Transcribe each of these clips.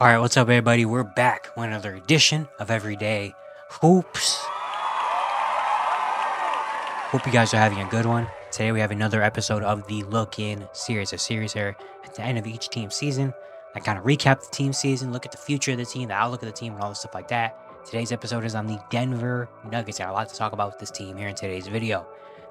All right, what's up, everybody? We're back with another edition of Everyday Hoops. Hope you guys are having a good one. Today, we have another episode of the Look In series, a series here at the end of each team season. I kind of recap the team season, look at the future of the team, the outlook of the team, and all the stuff like that. Today's episode is on the Denver Nuggets. I got a lot to talk about with this team here in today's video.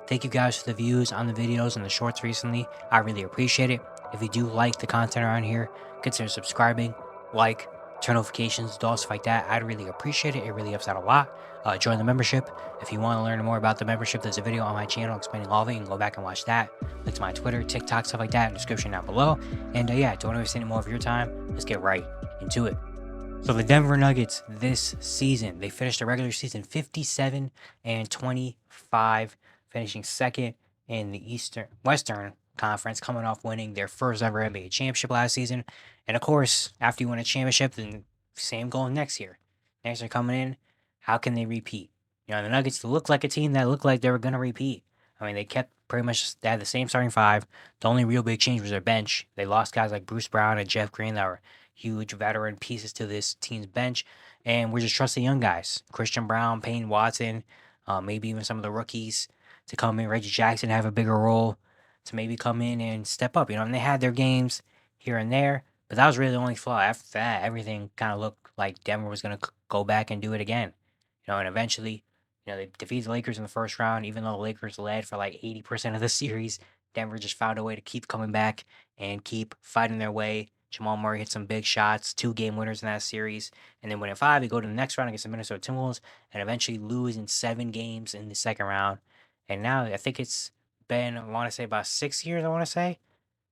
Thank you guys for the views on the videos and the shorts recently. I really appreciate it. If you do like the content around here, consider subscribing, like, turn notifications, do all stuff like that. I'd really appreciate it. It really helps out a lot. Join the membership. If you want to learn more about the membership, there's a video on my channel explaining all of it. You can go back and watch that. Link to my Twitter, TikTok, stuff like that in the description down below. And yeah, don't waste any more of your time. Let's get right into it. So the Denver Nuggets this season, they finished the regular season 57-25, finishing second in the Western Conference, coming off winning their first ever NBA championship last season. And of course, after you win a championship, then same goal next year. Next year coming in, how can they repeat? You know, the Nuggets looked like a team that looked like they were going to repeat. I mean, they kept pretty much, they had the same starting five. The only real big change was their bench. They lost guys like Bruce Brown and Jeff Green that were huge veteran pieces to this team's bench. And we're just trusting young guys. Christian Brown, Payne Watson, maybe even some of the rookies to come in. Reggie Jackson have a bigger role to maybe come in and step up. You know, and they had their games here and there, but that was really the only flaw. After that, everything kind of looked like Denver was going to go back and do it again. You know, and eventually, you know, they defeated the Lakers in the first round, even though the Lakers led for like 80% of the series. Denver just found a way to keep coming back and keep fighting their way. Jamal Murray hit some big shots, 2-game winners in that series. And then win in 5, they go to the next round against the Minnesota Timberwolves and eventually lose in 7 games in the second round. And now I think it's been, I want to say about 6 years, I want to say,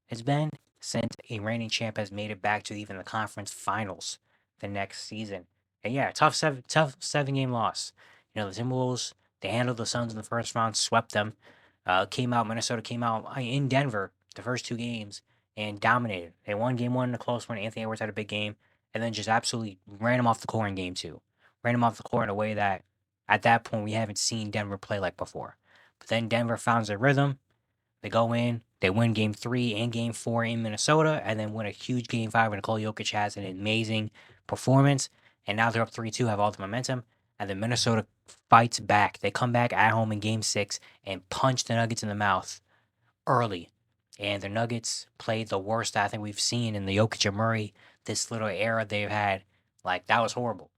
it's been since a reigning champ has made it back to even the conference finals the next season. And yeah, tough 7-game loss. You know, the Timberwolves, they handled the Suns in the first round, swept them. Minnesota came out in Denver the first 2 games and dominated. They won game 1 in a close one. Anthony Edwards had a big game, and then just absolutely ran him off the court in game 2. Ran him off the court in a way that at that point we haven't seen Denver play like before. But then Denver found their rhythm. They go in, they win game 3 and game 4 in Minnesota, and then win a huge game 5 when Nikola Jokic has an amazing performance. And now they're up 3-2, have all the momentum. And then Minnesota fights back. They come back at home in game 6 and punch the Nuggets in the mouth early. And the Nuggets played the worst I think we've seen in the Jokic and Murray, this little era they've had. Like, that was horrible.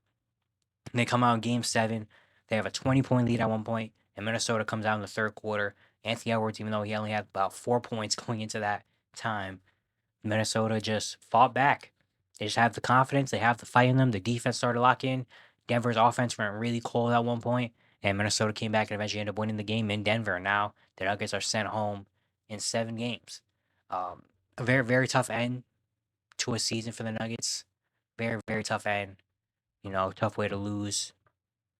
And they come out in game 7. They have a 20-point lead at one point, and Minnesota comes out in the third quarter. Anthony Edwards, even though he only had about 4 points going into that time, Minnesota just fought back. They just have the confidence. They have the fight in them. The defense started to lock in. Denver's offense went really cold at one point, and Minnesota came back and eventually ended up winning the game in Denver. And now the Nuggets are sent home in 7 games. A very, very tough end to a season for the Nuggets. Very, very tough end. You know, tough way to lose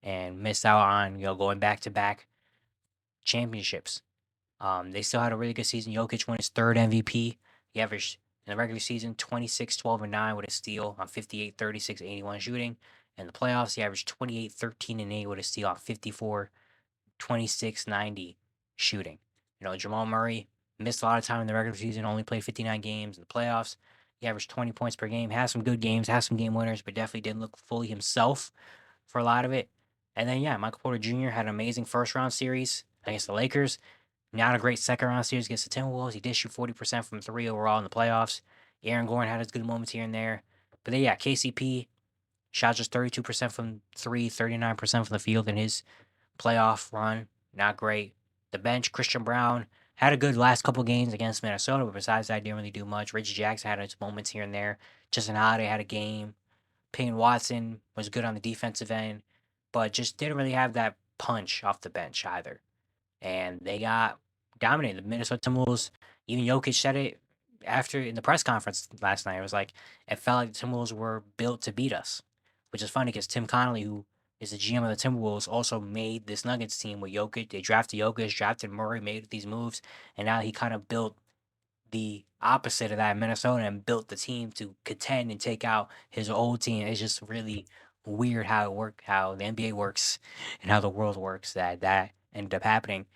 and miss out on, you know, going back-to-back championships. They still had a really good season. Jokic won his 3rd MVP. He averaged in the regular season 26, 12, and 9 with a steal on 58, 36, 81 shooting. In the playoffs, he averaged 28, 13, and 8 with a steal on 54, 26, 90 shooting. You know, Jamal Murray missed a lot of time in the regular season, only played 59 games in the playoffs. He averaged 20 points per game, has some good games, has some game winners, but definitely didn't look fully himself for a lot of it. And then, yeah, Michael Porter Jr. had an amazing first-round series against the Lakers. Not a great second-round series against the Timberwolves. He did shoot 40% from 3 overall in the playoffs. Aaron Gordon had his good moments here and there. But then, yeah, KCP shot just 32% from 3, 39% from the field in his playoff run. Not great. The bench, Christian Brown, had a good last couple games against Minnesota, but besides that, didn't really do much. Reggie Jackson had his moments here and there. Justin Holiday had a game. Payne Watson was good on the defensive end, but just didn't really have that punch off the bench either. And they got dominated. The Minnesota Timberwolves, even Jokic said it after in the press conference last night. It was like, it felt like the Timberwolves were built to beat us, which is funny because Tim Connolly, who is the GM of the Timberwolves, also made this Nuggets team with Jokic. They drafted Jokic, drafted Murray, made these moves, and now he kind of built the opposite of that in Minnesota and built the team to contend and take out his old team. It's just really weird how the NBA works and how the world works that ended up happening.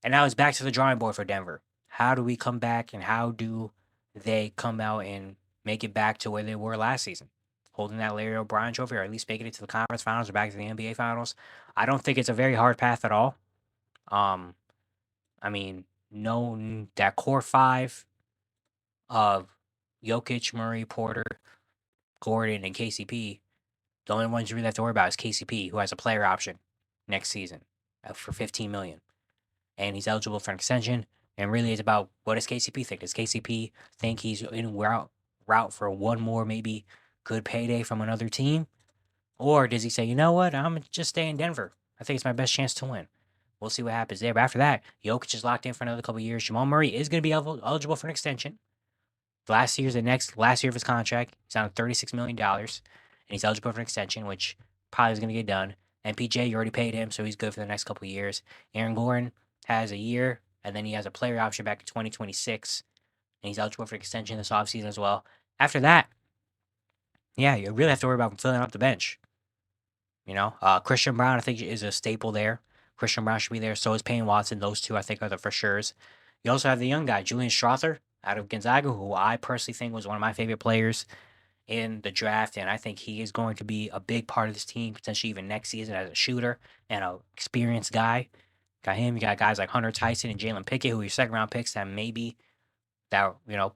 And now it's back to the drawing board for Denver. How do we come back and how do they come out and make it back to where they were last season? holding that Larry O'Brien trophy, or at least making it to the conference finals or back to the NBA finals. I don't think it's a very hard path at all. Um, I mean, no, that core five of Jokic, Murray, Porter, Gordon, and KCP. The only ones you really have to worry about is KCP, who has a player option next season for 15 million, and he's eligible for an extension. And really, it's about what does KCP think? Does KCP think he's in route for one more maybe good payday from another team, or does he say, you know what, I'm just stay in Denver? I think it's my best chance to win. We'll see what happens there. But after that, Jokic is locked in for another couple of years. Jamal Murray is going to be eligible for an extension. Last year of his contract. He's on $36 million, and he's eligible for an extension, which probably is going to get done. MPJ, you already paid him, so he's good for the next couple of years. Aaron Gordon has a year, and then he has a player option back in 2026, and he's eligible for an extension this offseason as well. After that, yeah, you really have to worry about filling up the bench. Christian Brown, I think, is a staple there. Christian Brown should be there. So is Payne Watson. Those two, I think, are the for sures. You also have the young guy, Julian Strother, out of Gonzaga, who I personally think was one of my favorite players in the draft, and I think he is going to be a big part of this team, potentially even next season as a shooter and an experienced guy. Got him. You got guys like Hunter Tyson and Jalen Pickett, who are your second round picks that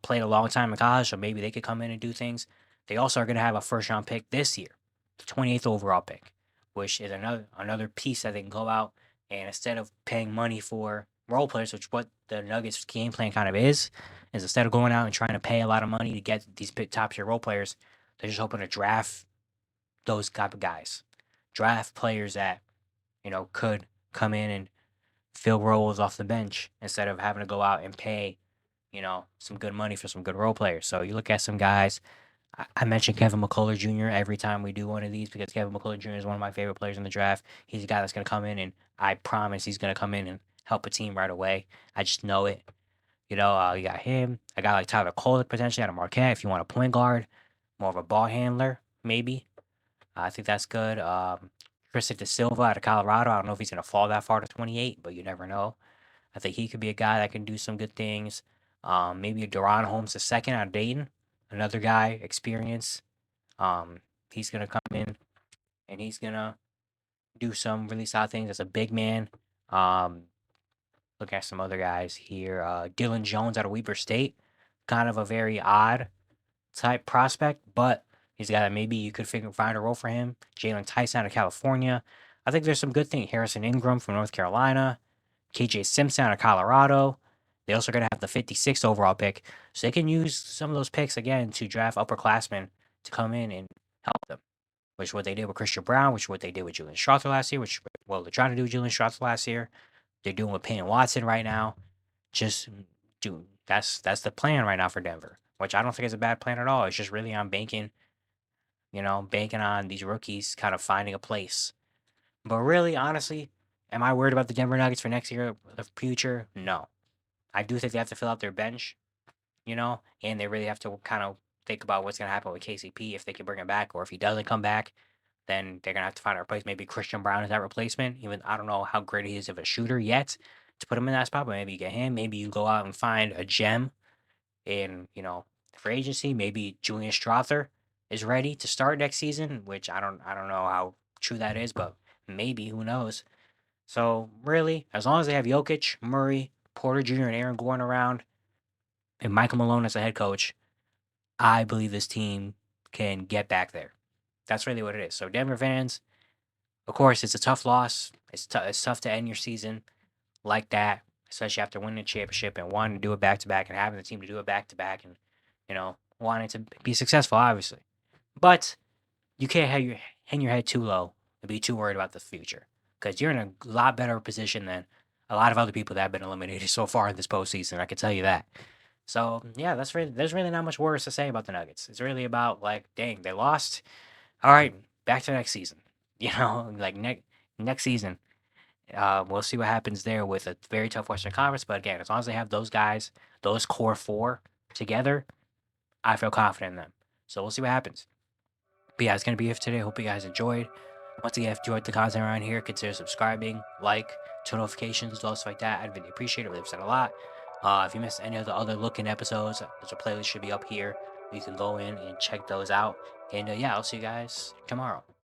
played a long time in college, so maybe they could come in and do things. They also are going to have a first round pick this year, the 28th overall pick, which is another piece that they can go out and instead of paying money for role players, which what the Nuggets game plan kind of is instead of going out and trying to pay a lot of money to get these top tier role players, they're just hoping to draft those type of guys, draft players that could come in and fill roles off the bench instead of having to go out and pay some good money for some good role players. So you look at some guys. I mention Kevin McCullough Jr. every time we do one of these because Kevin McCullough Jr. is one of my favorite players in the draft. He's a guy that's going to come in, and I promise he's going to come in and help a team right away. I just know it. You got him. A guy like Tyler Kolek potentially out of Marquette if you want a point guard, more of a ball handler, maybe. I think that's good. Tristan De Silva out of Colorado. I don't know if he's going to fall that far to 28, but you never know. I think he could be a guy that can do some good things. Maybe a Deron Holmes II out of Dayton. Another guy, experience. He's going to come in and he's going to do some really solid things as a big man. Look at some other guys here. Dylan Jones out of Weber State. Kind of a very odd type prospect, but he's a guy that maybe you could find a role for him. Jalen Tyson out of California. I think there's some good things. Harrison Ingram from North Carolina. KJ Simpson out of Colorado. They also going to have the 56th overall pick. So they can use some of those picks, again, to draft upperclassmen to come in and help them. Which is what they did with Christian Brown, which is what they did with Julian Strother last year, they're trying to do with Julian Strother last year. They're doing with Payne Watson right now. That's the plan right now for Denver, which I don't think is a bad plan at all. It's just really on banking on these rookies kind of finding a place. But really, honestly, am I worried about the Denver Nuggets for next year, the future? No. I do think they have to fill out their bench, and they really have to kind of think about what's going to happen with KCP if they can bring him back, or if he doesn't come back, then they're going to have to find a replacement. Maybe Christian Brown is that replacement. Even I don't know how great he is of a shooter yet to put him in that spot, but maybe you get him. Maybe you go out and find a gem in, free agency. Maybe Julian Strother is ready to start next season, which I don't know how true that is, but maybe, who knows. So really, as long as they have Jokic, Murray, Porter Jr. and Aaron Gordon around, and Michael Malone as the head coach, I believe this team can get back there. That's really what it is. So Denver fans, of course, it's a tough loss. It's tough to end your season like that, especially after winning a championship and wanting to do it back-to-back and having the team to do it back-to-back and, wanting to be successful, obviously. But you can't hang your head too low and be too worried about the future because you're in a lot better position than a lot of other people that have been eliminated so far in this postseason. I can tell you that. So yeah, there's really not much worse to say about the Nuggets. It's really about dang, they lost. All right, back to next season. Next season, we'll see what happens there with a very tough Western Conference. But again, as long as they have those guys, those core four together, I feel confident in them. So we'll see what happens. But yeah, it's gonna be it for today. Hope you guys enjoyed. Once again, if you enjoyed the content around here, consider subscribing, turn notifications, stuff like that. I'd really appreciate it. Really upset a lot. If you missed any of the other looking episodes, there's a playlist should be up here. You can go in and check those out. And yeah, I'll see you guys tomorrow.